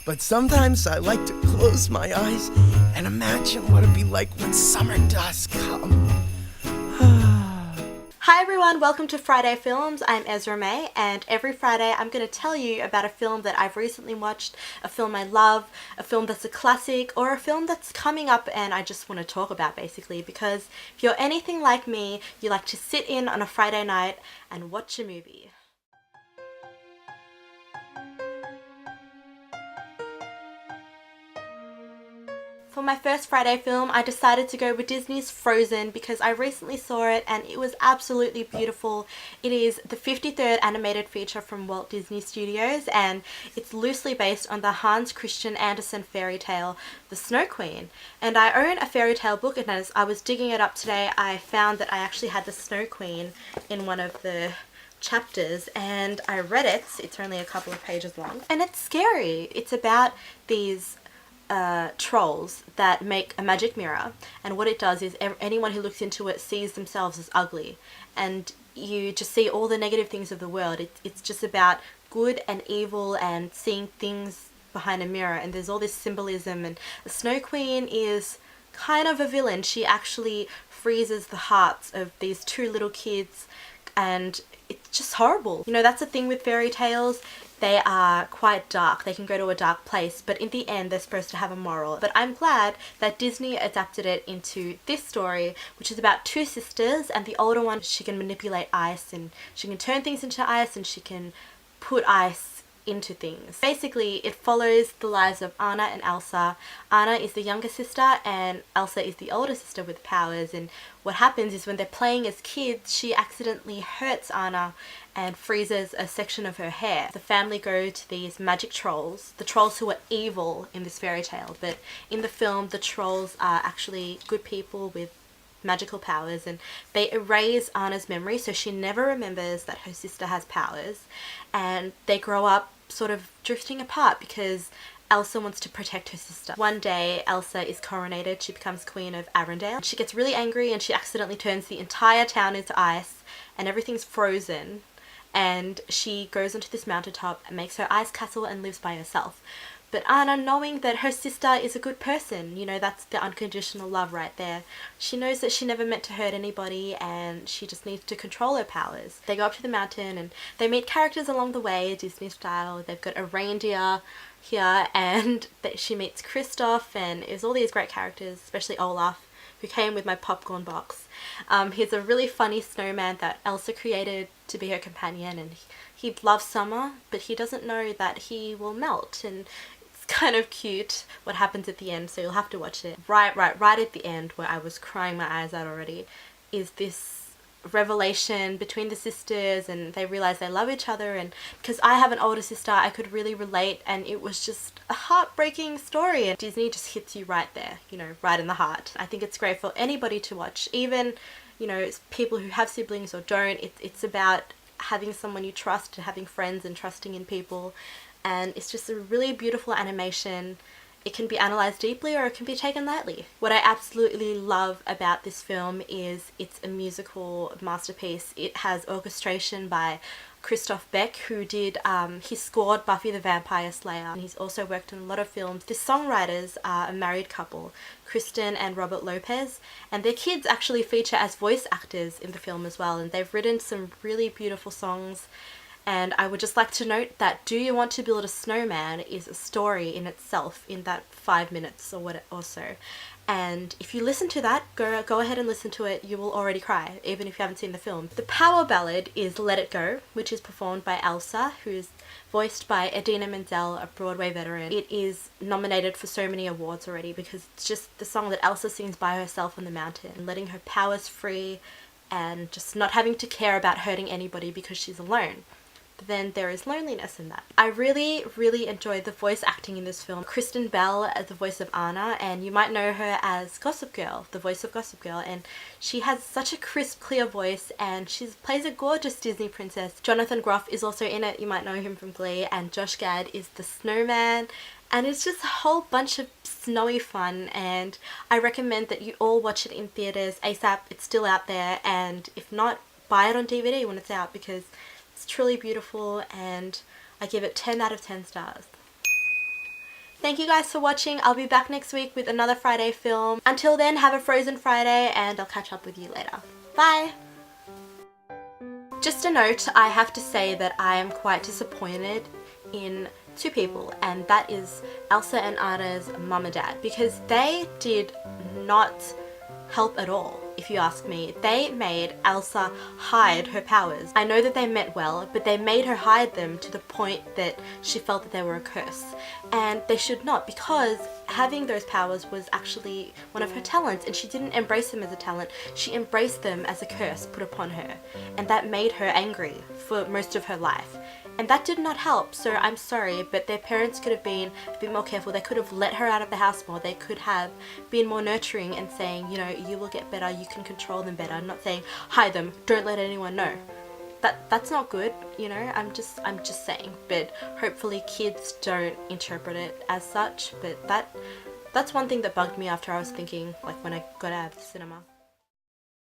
but sometimes I like to close my eyes and imagine what it'd be like when summer does come. Hi everyone, welcome to Friday Films. I'm Ezra May, and every Friday I'm going to tell you about a film that I've recently watched, a film I love, a film that's a classic, or a film that's coming up and I just want to talk about basically, because if you're anything like me, you like to sit in on a Friday night and watch a movie. For my first Friday film, I decided to go with Disney's Frozen because I recently saw it and it was absolutely beautiful. It is the 53rd animated feature from Walt Disney Studios, and it's loosely based on the Hans Christian Andersen fairy tale, The Snow Queen. And I own a fairy tale book, and as I was digging it up today, I found that I actually had The Snow Queen in one of the chapters, and I read it. It's only a couple of pages long and it's scary. It's about these trolls that make a magic mirror, and what it does is anyone who looks into it sees themselves as ugly, and you just see all the negative things of the world. It's just about good and evil and seeing things behind a mirror, and there's all this symbolism, and the Snow Queen is kind of a villain. She actually freezes the hearts of these two little kids, and it's just horrible. You know, that's the thing with fairy tales. They are quite dark. They can go to a dark place, but in the end they're supposed to have a moral. But I'm glad that Disney adapted it into this story, which is about two sisters, and the older one, she can manipulate ice, and she can turn things into ice, and she can put ice into things. Basically, it follows the lives of Anna and Elsa. Anna is the younger sister and Elsa is the older sister with powers, and what happens is when they're playing as kids, she accidentally hurts Anna and freezes a section of her hair. The family go to these magic trolls, the trolls who are evil in this fairy tale, but in the film the trolls are actually good people with magical powers, and they erase Anna's memory so she never remembers that her sister has powers, and they grow up sort of drifting apart because Elsa wants to protect her sister. One day Elsa is coronated, she becomes Queen of Arendelle. She gets really angry and she accidentally turns the entire town into ice and everything's frozen, and she goes onto this mountaintop and makes her ice castle and lives by herself. But Anna, knowing that her sister is a good person, you know, that's the unconditional love right there. She knows that she never meant to hurt anybody and she just needs to control her powers. They go up to the mountain and they meet characters along the way, Disney style. They've got a reindeer here, and she meets Kristoff, and there's all these great characters, especially Olaf, who came with my popcorn box. He's a really funny snowman that Elsa created to be her companion, and he loves summer, but he doesn't know that he will melt, and it's kind of cute what happens at the end, so you'll have to watch it. Right at the end, where I was crying my eyes out already, is this revelation between the sisters, and they realize they love each other, and because I have an older sister I could really relate, and it was just a heartbreaking story, and Disney just hits you right there, you know, right in the heart. I think it's great for anybody to watch, even, you know, it's people who have siblings or don't. It's about having someone you trust and having friends and trusting in people, and it's just a really beautiful animation. It can be analysed deeply or it can be taken lightly. What I absolutely love about this film is it's a musical masterpiece. It has orchestration by Christoph Beck, who did, he scored Buffy the Vampire Slayer, and he's also worked in a lot of films. The songwriters are a married couple, Kristen and Robert Lopez, and their kids actually feature as voice actors in the film as well, and they've written some really beautiful songs. And I would just like to note that Do You Want to Build a Snowman is a story in itself, in that 5 minutes or so. And if you listen to that, go ahead and listen to it, you will already cry, even if you haven't seen the film. The power ballad is Let It Go, which is performed by Elsa, who is voiced by Idina Menzel, a Broadway veteran. It is nominated for so many awards already because it's just the song that Elsa sings by herself on the mountain, letting her powers free and just not having to care about hurting anybody because she's alone. Then there is loneliness in that. I really enjoyed the voice acting in this film. Kristen Bell as the voice of Anna, and you might know her as Gossip Girl, the voice of Gossip Girl, and she has such a crisp, clear voice, and she plays a gorgeous Disney princess. Jonathan Groff is also in it, you might know him from Glee, and Josh Gad is the snowman, and it's just a whole bunch of snowy fun, and I recommend that you all watch it in theatres ASAP. It's still out there, and if not, buy it on DVD when it's out because it's truly beautiful, and I give it 10 out of 10 stars. thank you guys for watching. I'll be back next week with another Friday film. Until then, have a Frozen Friday and I'll catch up with you later. Bye! Just a note, I have to say that I am quite disappointed in two people, and that is Elsa and Anna's mum and dad, because they did not help at all, if you ask me. They made Elsa hide her powers. I know that they meant well, but they made her hide them to the point that she felt that they were a curse. And they should not, because having those powers was actually one of her talents, and she didn't embrace them as a talent. She embraced them as a curse put upon her, and that made her angry for most of her life. And that did not help, so I'm sorry, but their parents could have been a bit more careful. They could have let her out of the house more. They could have been more nurturing and saying, you know, you will get better, you can control them better. Not saying, hide them, don't let anyone know. That's not good, you know, I'm just saying. But hopefully kids don't interpret it as such. But that's one thing that bugged me after I was thinking, like when I got out of the cinema.